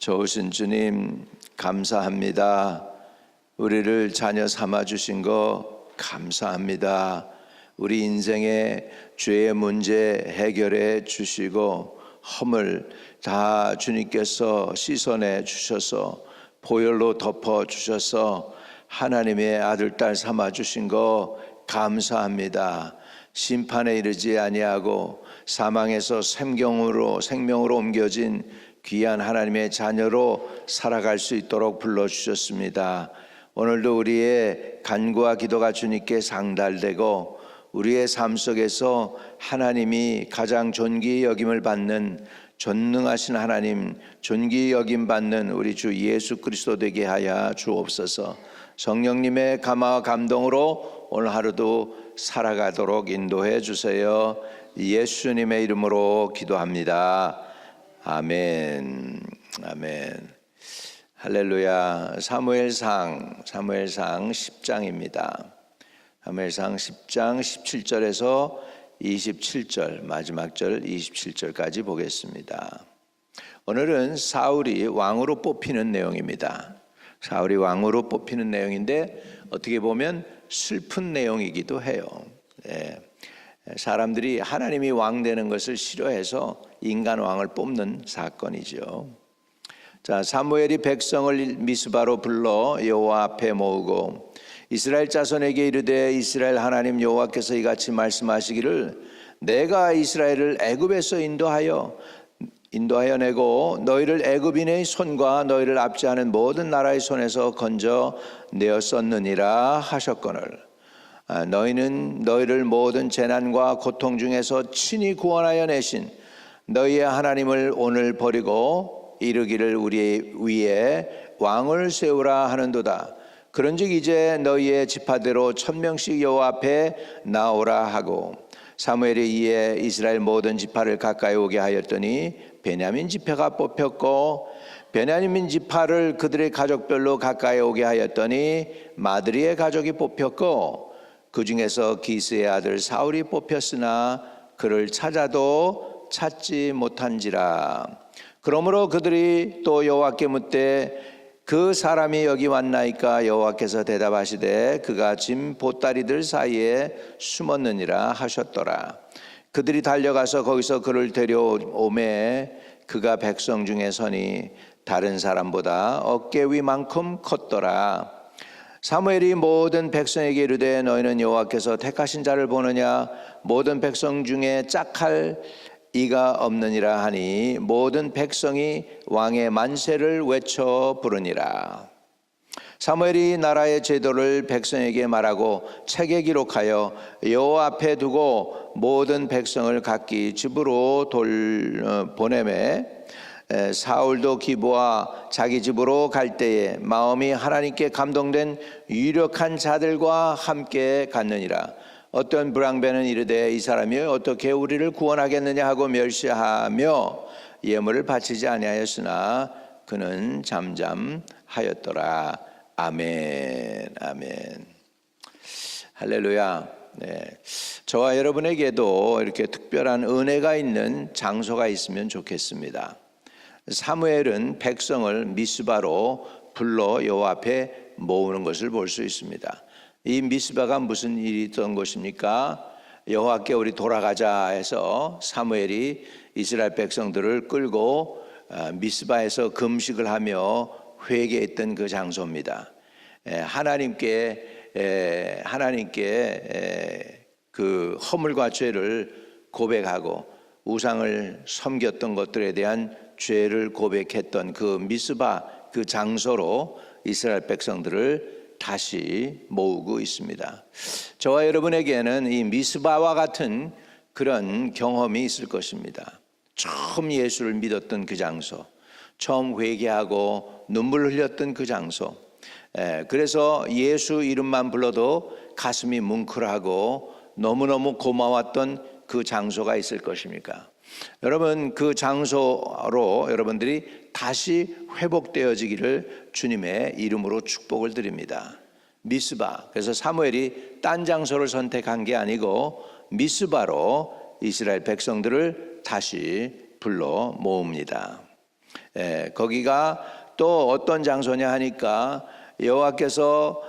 좋으신 주님 감사합니다. 우리를 자녀 삼아 주신 거 감사합니다. 우리 인생의 죄의 문제 해결해 주시고 허물 다 주님께서 씻어내 주셔서 보혈로 덮어 주셔서 하나님의 아들 딸 삼아 주신 거 감사합니다. 심판에 이르지 아니하고 사망에서 생명으로 옮겨진 귀한 하나님의 자녀로 살아갈 수 있도록 불러주셨습니다. 오늘도 우리의 간구와 기도가 주님께 상달되고 우리의 삶 속에서 하나님이 가장 존귀 여김을 받는 전능하신 하나님, 존귀 여김 받는 우리 주 예수 그리스도 되게 하여 주옵소서. 성령님의 감화와 감동으로 오늘 하루도 살아가도록 인도해 주세요. 예수님의 이름으로 기도합니다. 아멘. 아멘. 할렐루야. 사무엘상 10장입니다. 사무엘상 10장 17절에서 27절, 마지막 절 27절까지 보겠습니다. 오늘은 사울이 왕으로 뽑히는 내용입니다. 사울이 왕으로 뽑히는 내용인데 어떻게 보면 슬픈 내용이기도 해요. 사람들이 하나님이 왕 되는 것을 싫어해서 인간 왕을 뽑는 사건이죠. 자, 사무엘이 백성을 미스바로 불러 여호와 앞에 모으고 이스라엘 자손에게 이르되 이스라엘 하나님 여호와께서 이같이 말씀하시기를 내가 이스라엘을 애굽에서 인도하여 내고 너희를 애굽인의 손과 너희를 압제하는 모든 나라의 손에서 건져 내었었느니라 하셨거늘 너희는 너희를 모든 재난과 고통 중에서 친히 구원하여 내신 너희의 하나님을 오늘 버리고 이르기를 우리 위에 왕을 세우라 하는도다. 그런즉 이제 너희의 지파대로 1000명씩 여호와 앞에 나오라 하고 사무엘이 이에 이스라엘 모든 지파를 가까이 오게 하였더니 베냐민 지파가 뽑혔고 베냐민 지파를 그들의 가족별로 가까이 오게 하였더니 마드리의 가족이 뽑혔고 그 중에서 기스의 아들 사울이 뽑혔으나 그를 찾아도 찾지 못한지라. 그러므로 그들이 또 여호와께 묻되 그 사람이 여기 왔나이까 여호와께서 대답하시되 그가 짐 보따리들 사이에 숨었느니라 하셨더라. 그들이 달려가서 거기서 그를 데려오매 그가 백성 중에 서니 다른 사람보다 어깨 위만큼 컸더라. 사무엘이 모든 백성에게 이르되 너희는 여호와께서 택하신 자를 보느냐 모든 백성 중에 짝할 이가 없느니라 하니 모든 백성이 왕의 만세를 외쳐 부르니라. 사무엘이 나라의 제도를 백성에게 말하고 책에 기록하여 여호와 앞에 두고 모든 백성을 각기 집으로 보내매 사울도 기브와 자기 집으로 갈 때에 마음이 하나님께 감동된 유력한 자들과 함께 갔느니라. 어떤 불량배는 이르되 이 사람이 어떻게 우리를 구원하겠느냐 하고 멸시하며 예물을 바치지 아니하였으나 그는 잠잠하였더라. 아멘. 아멘. 할렐루야. 저와 여러분에게도 이렇게 특별한 은혜가 있는 장소가 있으면 좋겠습니다. 사무엘은 백성을 미스바로 불러 여호와 앞에 모으는 것을 볼 수 있습니다. 이 미스바가 무슨 일이 있던 것입니까? 여호와께 우리 돌아가자 해서 사무엘이 이스라엘 백성들을 끌고 미스바에서 금식을 하며 회개했던 그 장소입니다. 하나님께 그 허물과 죄를 고백하고 우상을 섬겼던 것들에 대한 죄를 고백했던 그 미스바 그 장소로 이스라엘 백성들을 다시 모으고 있습니다. 저와 여러분에게는 이 미스바와 같은 그런 경험이 있을 것입니다. 처음 예수를 믿었던 그 장소, 처음 회개하고 눈물 흘렸던 그 장소, 그래서 예수 이름만 불러도 가슴이 뭉클하고 너무너무 고마웠던 그 장소가 있을 것입니까? 여러분, 그 장소로 여러분들이 다시 회복되어지기를 주님의 이름으로 축복을 드립니다. 미스바, 그래서 사무엘이 딴 장소를 선택한 게 아니고 미스바로 이스라엘 백성들을 다시 불러 모읍니다. 거기가 또 어떤 장소냐 하니까 여호와께서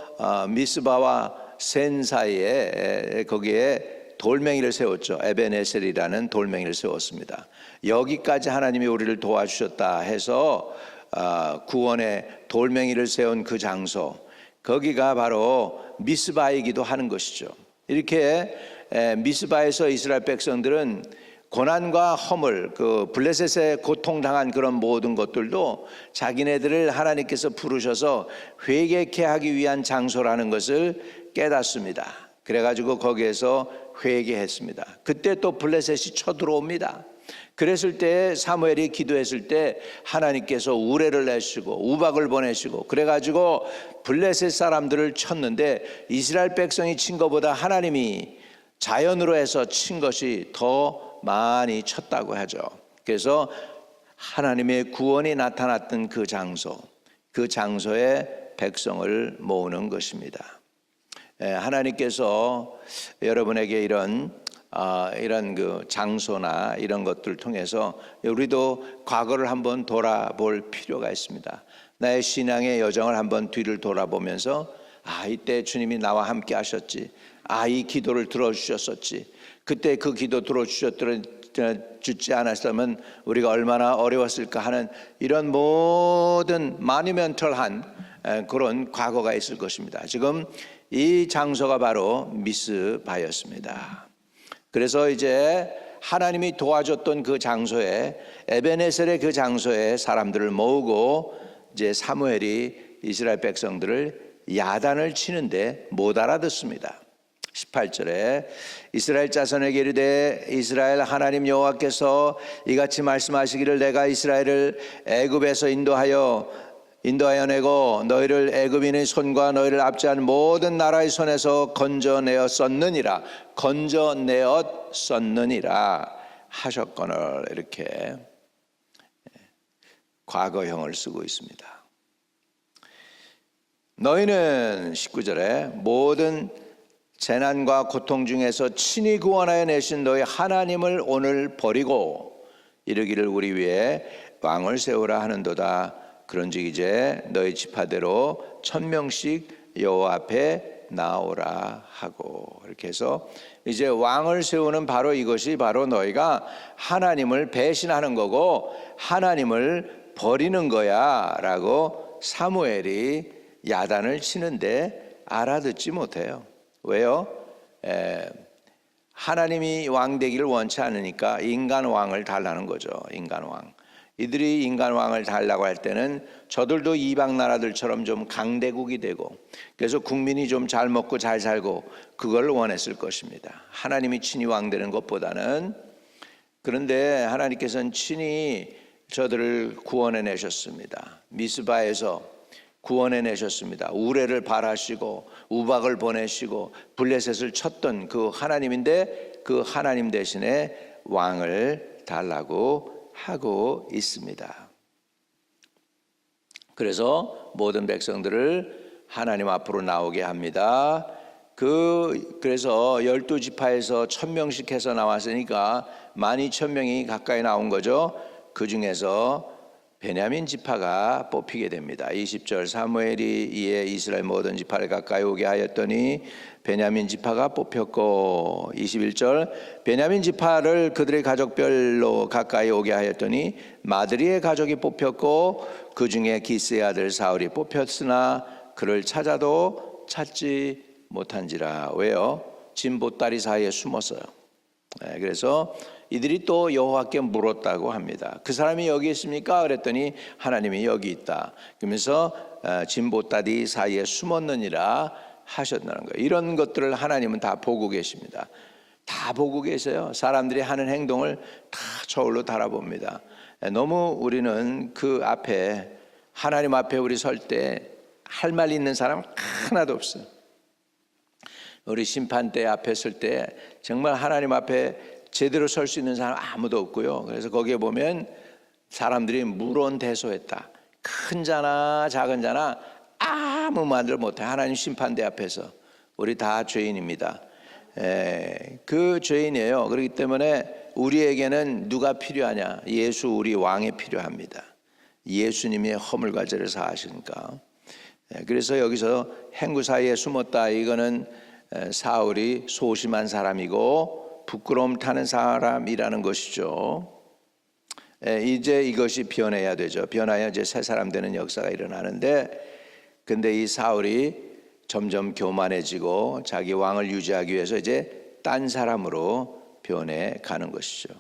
미스바와 센 사이에 거기에 돌멩이를 세웠죠. 에벤에셀이라는 돌멩이를 세웠습니다. 여기까지 하나님이 우리를 도와주셨다 해서 구원의 돌멩이를 세운 그 장소, 거기가 바로 미스바이기도 하는 것이죠. 이렇게 미스바에서 이스라엘 백성들은 고난과 허물, 그 블레셋에 고통당한 그런 모든 것들도 자기네들을 하나님께서 부르셔서 회개케 하기 위한 장소라는 것을 깨닫습니다. 그래가지고 거기에서 회개했습니다. 그때 또 블레셋이 쳐들어옵니다. 그랬을 때 사무엘이 기도했을 때 하나님께서 우레를 내시고 우박을 보내시고 그래가지고 블레셋 사람들을 쳤는데 이스라엘 백성이 친 것보다 하나님이 자연으로 해서 친 것이 더 많이 쳤다고 하죠. 그래서 하나님의 구원이 나타났던 그 장소에 백성을 모으는 것입니다. 하나님께서 여러분에게 이런 그 장소나 이런 것들을 통해서 우리도 과거를 한번 돌아볼 필요가 있습니다. 나의 신앙의 여정을 한번 뒤를 돌아보면서 이때 주님이 나와 함께 하셨지. 이 기도를 들어주셨었지. 그때 그 기도 들어주지 않았다면 우리가 얼마나 어려웠을까 하는 이런 모든 마니멘털한 그런 과거가 있을 것입니다. 지금 이 장소가 바로 미스바였습니다. 그래서 이제 하나님이 도와줬던 그 장소에 에벤에셀의 그 장소에 사람들을 모으고 이제 사무엘이 이스라엘 백성들을 야단을 치는데 못 알아듣습니다. 18절에 이스라엘 자손에게 이르되 이스라엘 하나님 여호와께서 이같이 말씀하시기를 내가 이스라엘을 애굽에서 인도하여 내고 너희를 애굽인의 손과 너희를 압제한 모든 나라의 손에서 건져내었었느니라 하셨거늘. 이렇게 과거형을 쓰고 있습니다. 너희는 19절에 모든 재난과 고통 중에서 친히 구원하여 내신 너희 하나님을 오늘 버리고 이르기를 우리 위에 왕을 세우라 하는도다. 그런즉 이제 너희 지파대로 1000명씩 여호와 앞에 나오라 하고, 이렇게 해서 이제 왕을 세우는 바로 이것이 바로 너희가 하나님을 배신하는 거고 하나님을 버리는 거야 라고 사무엘이 야단을 치는데 알아듣지 못해요. 왜요? 하나님이 왕 되기를 원치 않으니까 인간 왕을 달라는 거죠. 인간 왕. 이들이 인간 왕을 달라고 할 때는 저들도 이방 나라들처럼 좀 강대국이 되고 그래서 국민이 좀 잘 먹고 잘 살고 그걸 원했을 것입니다. 하나님이 친히 왕 되는 것보다는. 그런데 하나님께서는 친히 저들을 구원해 내셨습니다. 미스바에서 구원해 내셨습니다. 우레를 발하시고 우박을 보내시고 블레셋을 쳤던 그 하나님인데 그 하나님 대신에 왕을 달라고 하고 있습니다. 그래서 모든 백성들을 하나님 앞으로 나오게 합니다. 그래서 12지파에서 1000명씩 해서 나왔으니까 12000명이 가까이 나온 거죠. 그 중에서 베냐민 지파가 뽑히게 됩니다. 20절 사무엘이 이에 이스라엘 모든 지파를 가까이 오게 하였더니 베냐민 지파가 뽑혔고, 21절 베냐민 지파를 그들의 가족별로 가까이 오게 하였더니 마드리의 가족이 뽑혔고 그 중에 기스의 아들 사울이 뽑혔으나 그를 찾아도 찾지 못한지라. 왜요? 진보다리 사이에 숨었어요. 그래서 이들이 또 여호와께 물었다고 합니다. 그 사람이 여기 있습니까? 그랬더니 하나님이 여기 있다. 그러면서 진보다리 사이에 숨었느니라 하셨다는 거예요. 이런 것들을 하나님은 다 보고 계십니다. 다 보고 계세요. 사람들이 하는 행동을 다 저울로 달아봅니다. 너무 우리는 그 앞에 하나님 앞에 우리 설 때 할 말 있는 사람 하나도 없어요. 우리 심판대 앞에 설 때 정말 하나님 앞에 제대로 설 수 있는 사람 아무도 없고요. 그래서 거기에 보면 사람들이 물론대소했다. 큰 자나 작은 자나 아무 말을 못해. 하나님 심판대 앞에서 우리 다 죄인입니다. 그 죄인이에요. 그렇기 때문에 우리에게는 누가 필요하냐? 예수 우리 왕이 필요합니다. 예수님의 허물과 죄를 사하시니까. 그래서 여기서 행구 사이에 숨었다. 이거는 사울이 소심한 사람이고 부끄러움 타는 사람이라는 것이죠. 이제 이것이 변해야 되죠. 변하여 이제 새 사람 되는 역사가 일어나는데, 근데 이 사울이 점점 교만해지고 자기 왕을 유지하기 위해서 이제 딴 사람으로 변해 가는 것이죠.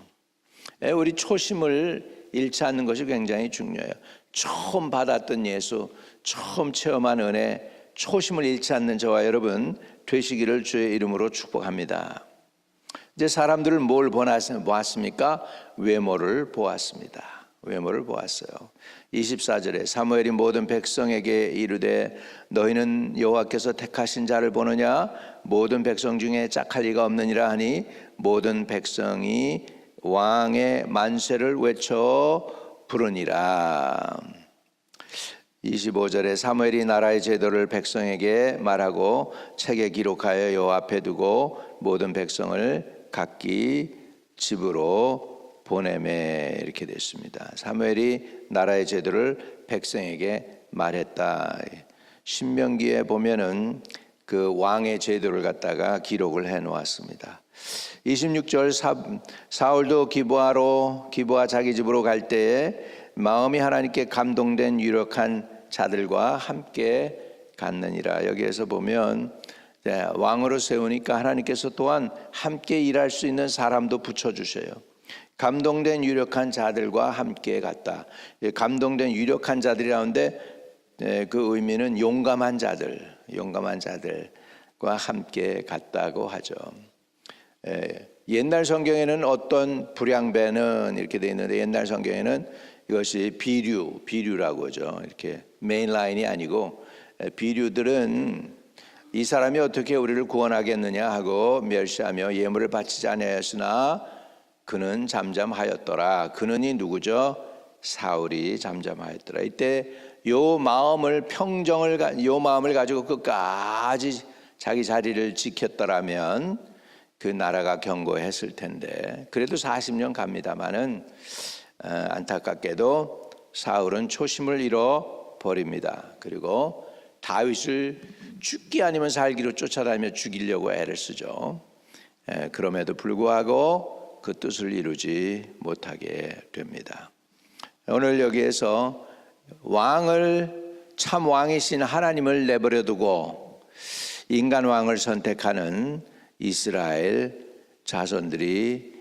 우리 초심을 잃지 않는 것이 굉장히 중요해요. 처음 받았던 예수, 처음 체험한 은혜, 초심을 잃지 않는 저와 여러분 되시기를 주의 이름으로 축복합니다. 이제 사람들을 뭘 보았습니까? 외모를 보았습니다. 외모를 보았어요. 24절에 사무엘이 모든 백성에게 이르되 너희는 여호와께서 택하신 자를 보느냐? 모든 백성 중에 짝할 리가 없느니라 하니 모든 백성이 왕의 만세를 외쳐 부르니라. 25절에 사무엘이 나라의 제도를 백성에게 말하고 책에 기록하여 여호와 앞에 두고 모든 백성을 각기 집으로 보내매, 이렇게 됐습니다. 사무엘이 나라의 제도를 백성에게 말했다. 신명기에 보면은 그 왕의 제도를 갖다가 기록을 해 놓았습니다. 26절 사울도 기브아 자기 집으로 갈 때에 마음이 하나님께 감동된 유력한 자들과 함께 갔느니라. 여기에서 보면 왕으로 세우니까 하나님께서 또한 함께 일할 수 있는 사람도 붙여주셔요. 감동된 유력한 자들과 함께 갔다. 감동된 유력한 자들이라는데 그 의미는 용감한 자들과 함께 갔다고 하죠. 옛날 성경에는 어떤 불량배는 이렇게 되어 있는데, 옛날 성경에는 이것이 비류라고 하죠. 이렇게 메인 라인이 아니고, 비류들은 이 사람이 어떻게 우리를 구원하겠느냐 하고 멸시하며 예물을 바치지 아니하였으나 그는 잠잠하였더라. 그는이 누구죠? 사울이 잠잠하였더라. 이때 요 마음을 가지고 끝까지 자기 자리를 지켰더라면 그 나라가 견고했을 텐데, 그래도 40년 갑니다마는 안타깝게도 사울은 초심을 잃어 버립니다. 그리고 다윗을 죽기 아니면 살기로 쫓아다니며 죽이려고 애를 쓰죠. 그럼에도 불구하고 그 뜻을 이루지 못하게 됩니다. 오늘 여기에서 참 왕이신 하나님을 내버려 두고 인간 왕을 선택하는 이스라엘 자손들이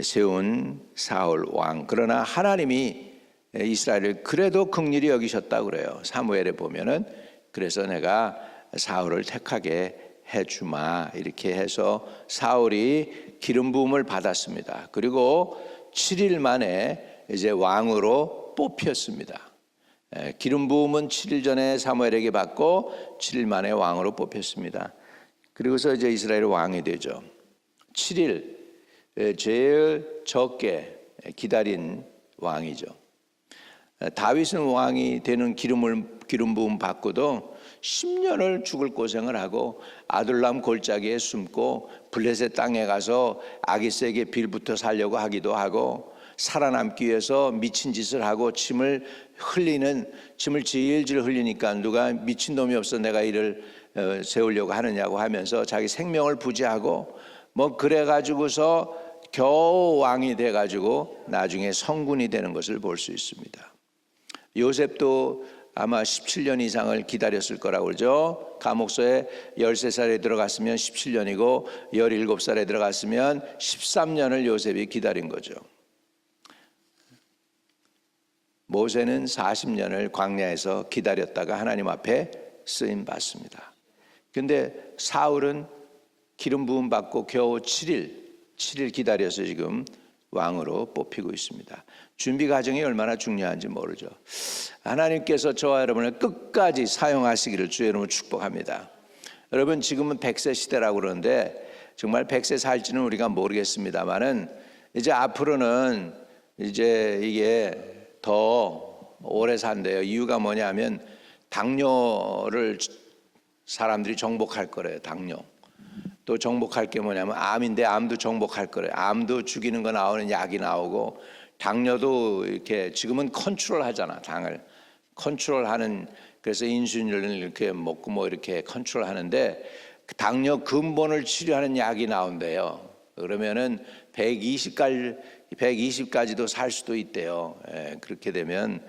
세운 사울 왕, 그러나 하나님이 이스라엘을 그래도 긍휼히 여기셨다고 그래요. 사무엘에 보면은 그래서 내가 사울을 택하게 해주마, 이렇게 해서 사울이 기름 부음을 받았습니다. 그리고 7일 만에 이제 왕으로 뽑혔습니다. 기름 부음은 7일 전에 사무엘에게 받고 7일 만에 왕으로 뽑혔습니다. 그리고서 이제 이스라엘 왕이 되죠. 7일 제일 적게 기다린 왕이죠. 다윗은 왕이 되는 기름 부음 받고도 10년을 죽을 고생을 하고 아둘람 골짜기에 숨고 블레셋 땅에 가서 아기스에게 빌부터 살려고 하기도 하고 살아남기 위해서 미친 짓을 하고 침을 질질 흘리니까 누가 미친놈이 없어 내가 이를 세우려고 하느냐고 하면서 자기 생명을 부지하고 뭐 그래가지고서 겨우 왕이 돼가지고 나중에 성군이 되는 것을 볼 수 있습니다. 요셉도 아마 17년 이상을 기다렸을 거라고 그러죠. 감옥소에 13살에 들어갔으면 17년이고 17살에 들어갔으면 13년을 요셉이 기다린 거죠. 모세는 40년을 광야에서 기다렸다가 하나님 앞에 쓰임 받습니다. 근데 사울은 기름 부음 받고 겨우 7일 기다려서 지금 왕으로 뽑히고 있습니다. 준비 과정이 얼마나 중요한지 모르죠. 하나님께서 저와 여러분을 끝까지 사용하시기를 주의 이름으로 축복합니다. 여러분, 지금은 100세 시대라고 그러는데 정말 100세 살지는 우리가 모르겠습니다만은 이제 앞으로는 이제 이게 더 오래 산대요. 이유가 뭐냐면 당뇨를 사람들이 정복할 거래요. 당뇨. 또 정복할 게 뭐냐면 암인데 암도 정복할 거래요. 암도 죽이는 거 나오는 약이 나오고 당뇨도 이렇게 지금은 컨트롤 하잖아. 당을 컨트롤하는, 그래서 인슐린을 이렇게 먹고 뭐 이렇게 컨트롤 하는데 당뇨 근본을 치료하는 약이 나온대요. 그러면은 120까지도 살 수도 있대요. 그렇게 되면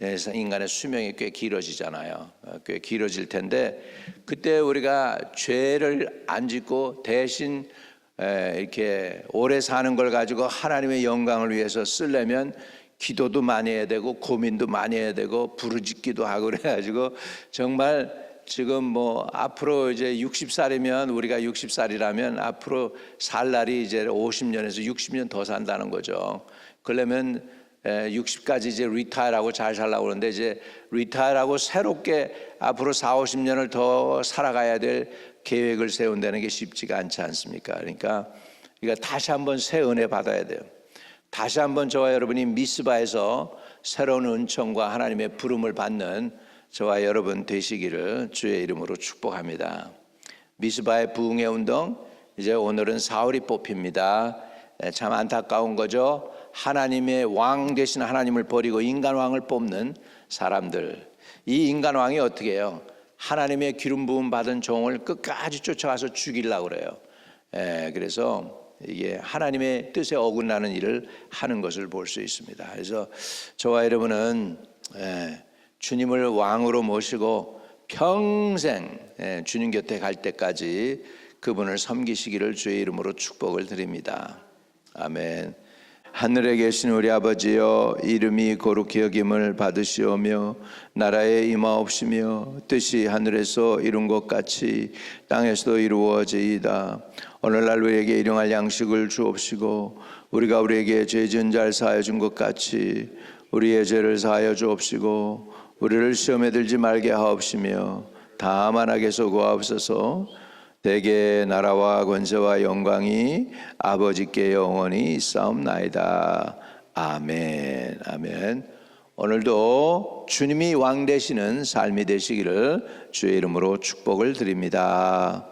인간의 수명이 꽤 길어지잖아요. 꽤 길어질 텐데 그때 우리가 죄를 안 짓고 대신 이렇게 오래 사는 걸 가지고 하나님의 영광을 위해서 쓰려면 기도도 많이 해야 되고 고민도 많이 해야 되고 부르짖기도 하고 그래가지고 정말 지금 뭐 앞으로 이제 60살이면 우리가 60살이라면 앞으로 살 날이 이제 50년에서 60년 더 산다는 거죠. 그러려면 60까지 이제 리타이어하고 잘 살라고 그러는데 이제 리타이어하고 새롭게 앞으로 4, 50년을 더 살아가야 될 계획을 세운다는 게 쉽지가 않지 않습니까? 그러니까 다시 한번 새 은혜 받아야 돼요. 다시 한번 저와 여러분이 미스바에서 새로운 은총과 하나님의 부름을 받는 저와 여러분 되시기를 주의 이름으로 축복합니다. 미스바의 부흥의 운동, 이제 오늘은 사울이 뽑힙니다. 참 안타까운 거죠. 하나님의 왕 되신 하나님을 버리고 인간 왕을 뽑는 사람들. 이 인간 왕이 어떻게 해요? 하나님의 기름 부음 받은 종을 끝까지 쫓아가서 죽이려고 그래요. 그래서 이게 하나님의 뜻에 어긋나는 일을 하는 것을 볼 수 있습니다. 그래서 저와 여러분은 주님을 왕으로 모시고 평생 주님 곁에 갈 때까지 그분을 섬기시기를 주의 이름으로 축복을 드립니다. 아멘. 하늘에 계신 우리 아버지여, 이름이 거룩히 여김을 받으시오며 나라에 임하옵시며 뜻이 하늘에서 이룬 것 같이 땅에서도 이루어지이다. 오늘날 우리에게 일용할 양식을 주옵시고 우리가 우리에게 죄 지은 자를 사하여 준 것 같이 우리의 죄를 사하여 주옵시고 우리를 시험에 들지 말게 하옵시며 다만 악에서 구하옵소서. 대개 나라와 권세와 영광이 아버지께 영원히 있사옵나이다. 아멘. 아멘. 오늘도 주님이 왕 되시는 삶이 되시기를 주의 이름으로 축복을 드립니다.